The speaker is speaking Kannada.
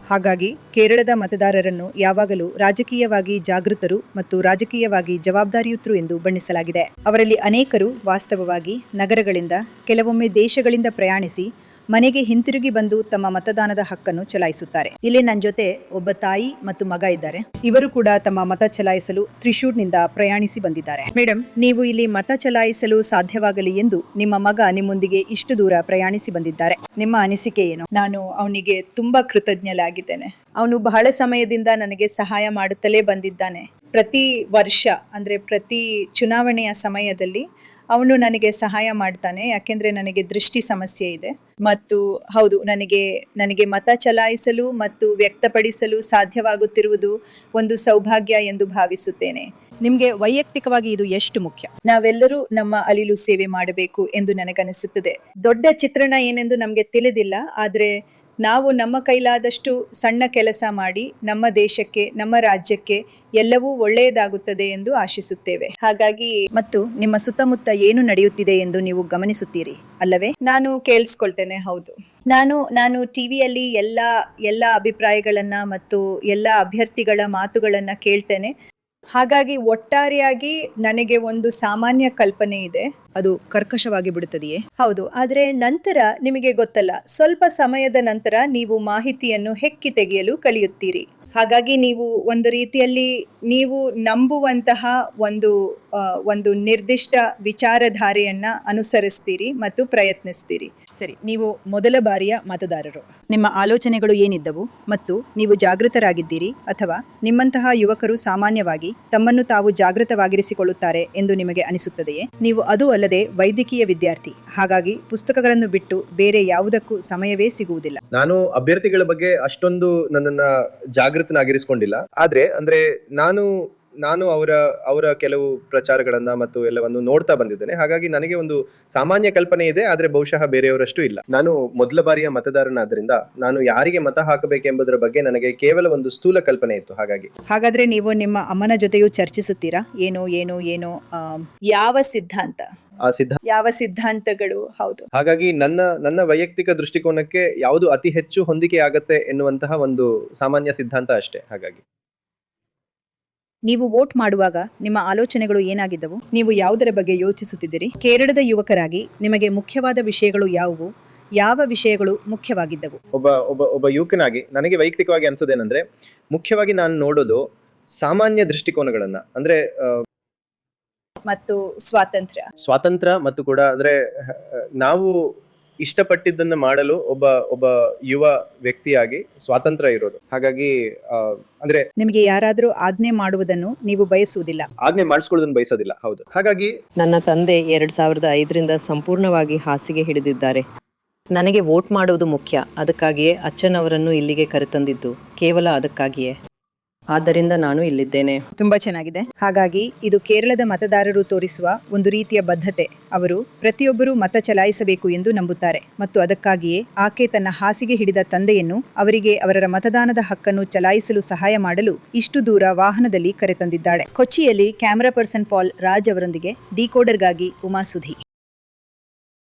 ಹಾಗಾಗಿ ಕೇರಳದ ಮತದಾರರನ್ನು ಯಾವಾಗಲೂ ರಾಜಕೀಯವಾಗಿ ಜಾಗೃತರು ಮತ್ತು ರಾಜಕೀಯವಾಗಿ ಜವಾಬ್ದಾರಿಯುತರು ಎಂದು ಬಣ್ಣಿಸಲಾಗಿದೆ. ಅವರಲ್ಲಿ ಅನೇಕರು ವಾಸ್ತವವಾಗಿ ನಗರಗಳಿಂದ, ಕೆಲವೊಮ್ಮೆ ದೇಶಗಳಿಂದ ಪ್ರಯಾಣಿಸಿ ಮನೆಗೆ ಹಿಂತಿರುಗಿ ಬಂದು ತಮ್ಮ ಮತದಾನದ ಹಕ್ಕನ್ನು ಚಲಾಯಿಸುತ್ತಾರೆ. ಇಲ್ಲಿ ನನ್ನ ಜೊತೆ ಒಬ್ಬ ತಾಯಿ ಮತ್ತು ಮಗ ಇದ್ದಾರೆ. ಇವರು ಕೂಡ ತಮ್ಮ ಮತ ಚಲಾಯಿಸಲು ತ್ರಿಶೂರ್ನಿಂದ ಪ್ರಯಾಣಿಸಿ ಬಂದಿದ್ದಾರೆ. ಮೇಡಮ್, ನೀವು ಇಲ್ಲಿ ಮತ ಚಲಾಯಿಸಲು ಸಾಧ್ಯವಾಗಲಿ ಎಂದು ನಿಮ್ಮ ಮಗ ನಿಮ್ಮೊಂದಿಗೆ ಇಷ್ಟು ದೂರ ಪ್ರಯಾಣಿಸಿ ಬಂದಿದ್ದಾರೆ. ನಿಮ್ಮ ಅನಿಸಿಕೆ ಏನು? ನಾನು ಅವನಿಗೆ ತುಂಬಾ ಕೃತಜ್ಞಳಾಗಿದ್ದೇನೆ. ಅವನು ಬಹಳ ಸಮಯದಿಂದ ನನಗೆ ಸಹಾಯ ಮಾಡುತ್ತಲೇ ಬಂದಿದ್ದಾನೆ. ಪ್ರತಿ ವರ್ಷ ಅಂದ್ರೆ ಪ್ರತಿ ಚುನಾವಣೆಯ ಸಮಯದಲ್ಲಿ ಅವನು ನನಗೆ ಸಹಾಯ ಮಾಡ್ತಾನೆ. ಯಾಕೆಂದ್ರೆ ನನಗೆ ದೃಷ್ಟಿ ಸಮಸ್ಯೆ ಇದೆ ಮತ್ತು ಹೌದು, ನನಗೆ ಮತ ಚಲಾಯಿಸಲು ಮತ್ತು ವ್ಯಕ್ತಪಡಿಸಲು ಸಾಧ್ಯವಾಗುತ್ತಿರುವುದು ಒಂದು ಸೌಭಾಗ್ಯ ಎಂದು ಭಾವಿಸುತ್ತೇನೆ. ನಿಮಗೆ ವೈಯಕ್ತಿಕವಾಗಿ ಇದು ಎಷ್ಟು ಮುಖ್ಯ? ನಾವೆಲ್ಲರೂ ನಮ್ಮ ಅಳಿಲು ಸೇವೆ ಮಾಡಬೇಕು ಎಂದು ನನಗನಿಸುತ್ತದೆ. ದೊಡ್ಡ ಚಿತ್ರಣ ಏನೆಂದು ನಮಗೆ ತಿಳಿದಿಲ್ಲ, ಆದರೆ ನಾವು ನಮ್ಮ ಕೈಲಾದಷ್ಟು ಸಣ್ಣ ಕೆಲಸ ಮಾಡಿ ನಮ್ಮ ದೇಶಕ್ಕೆ, ನಮ್ಮ ರಾಜ್ಯಕ್ಕೆ ಎಲ್ಲವೂ ಒಳ್ಳೆಯದಾಗುತ್ತದೆ ಎಂದು ಆಶಿಸುತ್ತೇವೆ. ಹಾಗಾಗಿ ಮತ್ತು ನಿಮ್ಮ ಸುತ್ತಮುತ್ತ ಏನು ನಡೆಯುತ್ತಿದೆ ಎಂದು ನೀವು ಗಮನಿಸುತ್ತೀರಿ ಅಲ್ಲವೇ? ನಾನು ಕೇಳಿಸ್ಕೊಳ್ತೇನೆ. ಹೌದು, ನಾನು ಟಿವಿಯಲ್ಲಿ ಎಲ್ಲ ಅಭಿಪ್ರಾಯಗಳನ್ನ ಮತ್ತು ಎಲ್ಲ ಅಭ್ಯರ್ಥಿಗಳ ಮಾತುಗಳನ್ನ ಕೇಳ್ತೇನೆ. ಹಾಗಾಗಿ ಒಟ್ಟಾರೆಯಾಗಿ ನನಗೆ ಒಂದು ಸಾಮಾನ್ಯ ಕಲ್ಪನೆ ಇದೆ. ಅದು ಕರ್ಕಶವಾಗಿ ಬಿಡುತ್ತದೆಯೇ? ಹೌದು, ಆದರೆ ನಂತರ ನಿಮಗೆ ಗೊತ್ತಲ್ಲ, ಸ್ವಲ್ಪ ಸಮಯದ ನಂತರ ನೀವು ಮಾಹಿತಿಯನ್ನು ಹೆಕ್ಕಿ ತೆಗೆಯಲು ಕಲಿಯುತ್ತೀರಿ. ಹಾಗಾಗಿ ನೀವು ಒಂದು ರೀತಿಯಲ್ಲಿ ನೀವು ನಂಬುವಂತಹ ಒಂದು ನಿರ್ದಿಷ್ಟ ವಿಚಾರಧಾರೆಯನ್ನ ಅನುಸರಿಸ್ತೀರಿ ಮತ್ತು ಪ್ರಯತ್ನಿಸ್ತೀರಿ. ಸರಿ, ನೀವು ಮೊದಲ ಬಾರಿಯ ಮತದಾರರು. ನಿಮ್ಮ ಆಲೋಚನೆಗಳು ಏನಿದ್ದವು ಮತ್ತು ನೀವು ಜಾಗೃತರಾಗಿದ್ದೀರಿ ಅಥವಾ ನಿಮ್ಮಂತಹ ಯುವಕರು ಸಾಮಾನ್ಯವಾಗಿ ತಮ್ಮನ್ನು ತಾವು ಜಾಗೃತವಾಗಿರಿಸಿಕೊಳ್ಳುತ್ತಾರೆ ಎಂದು ನಿಮಗೆ ಅನಿಸುತ್ತದೆಯೇ? ನೀವು ಅದು ಅಲ್ಲದೆ ವೈದ್ಯಕೀಯ ವಿದ್ಯಾರ್ಥಿ, ಹಾಗಾಗಿ ಪುಸ್ತಕಗಳನ್ನು ಬಿಟ್ಟು ಬೇರೆ ಯಾವುದಕ್ಕೂ ಸಮಯವೇ ಸಿಗುವುದಿಲ್ಲ. ನಾನು ಅಭ್ಯರ್ಥಿಗಳ ಬಗ್ಗೆ ಅಷ್ಟೊಂದು ನನ್ನನ್ನ ಜಾಗೃತನಾಗಿರಿಸಿಕೊಂಡಿಲ್ಲ. ಅಂದ್ರೆ ನಾನು ಅವರ ಕೆಲವು ಪ್ರಚಾರಗಳನ್ನ ಮತ್ತು ಎಲ್ಲವನ್ನು ನೋಡ್ತಾ ಬಂದಿದ್ದೇನೆ. ಹಾಗಾಗಿ ನನಗೆ ಒಂದು ಸಾಮಾನ್ಯ ಕಲ್ಪನೆ ಇದೆ, ಆದ್ರೆ ಬಹುಶಃ ಬೇರೆಯವರಷ್ಟು ಇಲ್ಲ. ನಾನು ಮೊದಲ ಬಾರಿಯ ಮತದಾರನಾದ್ರಿಂದ ನಾನು ಯಾರಿಗೆ ಮತ ಹಾಕಬೇಕೆಂಬುದರ ಬಗ್ಗೆ ನನಗೆ ಕೇವಲ ಒಂದು ಸ್ಥೂಲ ಕಲ್ಪನೆ ಇತ್ತು. ಹಾಗಾದ್ರೆ ನೀವು ನಿಮ್ಮ ಅಮ್ಮನ ಜೊತೆಯೂ ಚರ್ಚಿಸುತ್ತೀರಾ? ಏನು ಯಾವ ಸಿದ್ಧಾಂತಗಳು? ಹೌದು. ಹಾಗಾಗಿ ನನ್ನ ವೈಯಕ್ತಿಕ ದೃಷ್ಟಿಕೋನಕ್ಕೆ ಯಾವುದು ಅತಿ ಹೆಚ್ಚು ಹೊಂದಿಕೆ ಆಗತ್ತೆ ಎನ್ನುವಂತಹ ಒಂದು ಸಾಮಾನ್ಯ ಸಿದ್ಧಾಂತ ಅಷ್ಟೇ. ಹಾಗಾಗಿ ನೀವು ವೋಟ್ ಮಾಡುವಾಗ ನಿಮ್ಮ ಆಲೋಚನೆಗಳು ಏನಾಗಿದ್ದವು? ನೀವು ಯಾವುದರ ಬಗ್ಗೆ ಯೋಚಿಸುತ್ತಿದ್ದೀರಿ? ಕೇರಳದ ಯುವಕರಾಗಿ ನಿಮಗೆ ಮುಖ್ಯವಾದ ವಿಷಯಗಳು ಯಾವುವು? ಯಾವ ವಿಷಯಗಳು ಮುಖ್ಯವಾಗಿದ್ದವು? ಒಬ್ಬ ಯುವಕನಾಗಿ ನನಗೆ ವೈಯಕ್ತಿಕವಾಗಿ ಅನ್ಸೋದೇನೆಂದ್ರೆ, ಮುಖ್ಯವಾಗಿ ನಾನು ನೋಡೋದು ಸಾಮಾನ್ಯ ದೃಷ್ಟಿಕೋನಗಳನ್ನ, ಅಂದ್ರೆ ಮತ್ತು ಸ್ವಾತಂತ್ರ್ಯ ಮತ್ತು ಕೂಡ ಅಂದ್ರೆ ನಾವು ಇಷ್ಟಪಟ್ಟಿದ್ದನ್ನು ಮಾಡಲು ಒಬ್ಬ ಯುವ ವ್ಯಕ್ತಿಯಾಗಿ ಸ್ವಾತಂತ್ರ್ಯ ಇರೋದು. ಹಾಗಾಗಿ ಅಂದ್ರೆ ನಿಮಗೆ ಯಾರಾದ್ರೂ ಆಜ್ಞೆ ಮಾಡುವುದನ್ನು ನೀವು ಬಯಸುವುದಿಲ್ಲ? ಆಜ್ಞೆ ಮಾಡಿಸ್ಕೊಳ್ಳೋದನ್ನು ಬಯಸೋದಿಲ್ಲ. ಹೌದು. ಹಾಗಾಗಿ ನನ್ನ ತಂದೆ 2005ರಿಂದ ಸಂಪೂರ್ಣವಾಗಿ ಹಾಸಿಗೆ ಹಿಡಿದಿದ್ದಾರೆ. ನನಗೆ ವೋಟ್ ಮಾಡುವುದು ಮುಖ್ಯ. ಅದಕ್ಕಾಗಿಯೇ ಅಚ್ಚನವರನ್ನು ಇಲ್ಲಿಗೆ ಕರೆತಂದಿದ್ದು ಕೇವಲ ಅದಕ್ಕಾಗಿಯೇ. ಆದ್ದರಿಂದ ನಾನು ಇಲ್ಲಿದ್ದೇನೆ. ತುಂಬಾ ಚೆನ್ನಾಗಿದೆ. ಹಾಗಾಗಿ ಇದು ಕೇರಳದ ಮತದಾರರು ತೋರಿಸುವ ಒಂದು ರೀತಿಯ ಬದ್ಧತೆ. ಅವರು ಪ್ರತಿಯೊಬ್ಬರೂ ಮತ ಚಲಾಯಿಸಬೇಕು ಎಂದು ನಂಬುತ್ತಾರೆ ಮತ್ತು ಅದಕ್ಕಾಗಿಯೇ ಆಕೆ ತನ್ನ ಹಾಸಿಗೆ ಹಿಡಿದ ತಂದೆಯನ್ನು ಅವರಿಗೆ ಅವರ ಮತದಾನದ ಹಕ್ಕನ್ನು ಚಲಾಯಿಸಲು ಸಹಾಯ ಮಾಡಲು ಇಷ್ಟು ದೂರ ವಾಹನದಲ್ಲಿ ಕರೆತಂದಿದ್ದಾಳೆ. ಕೊಚ್ಚಿಯಲ್ಲಿ ಕ್ಯಾಮರಾ ಪರ್ಸನ್ ಪಾಲ್ ರಾಜ್ ಅವರೊಂದಿಗೆ ಡಿಕೋಡರ್ಗಾಗಿ ಉಮಾ ಸುಧಿ.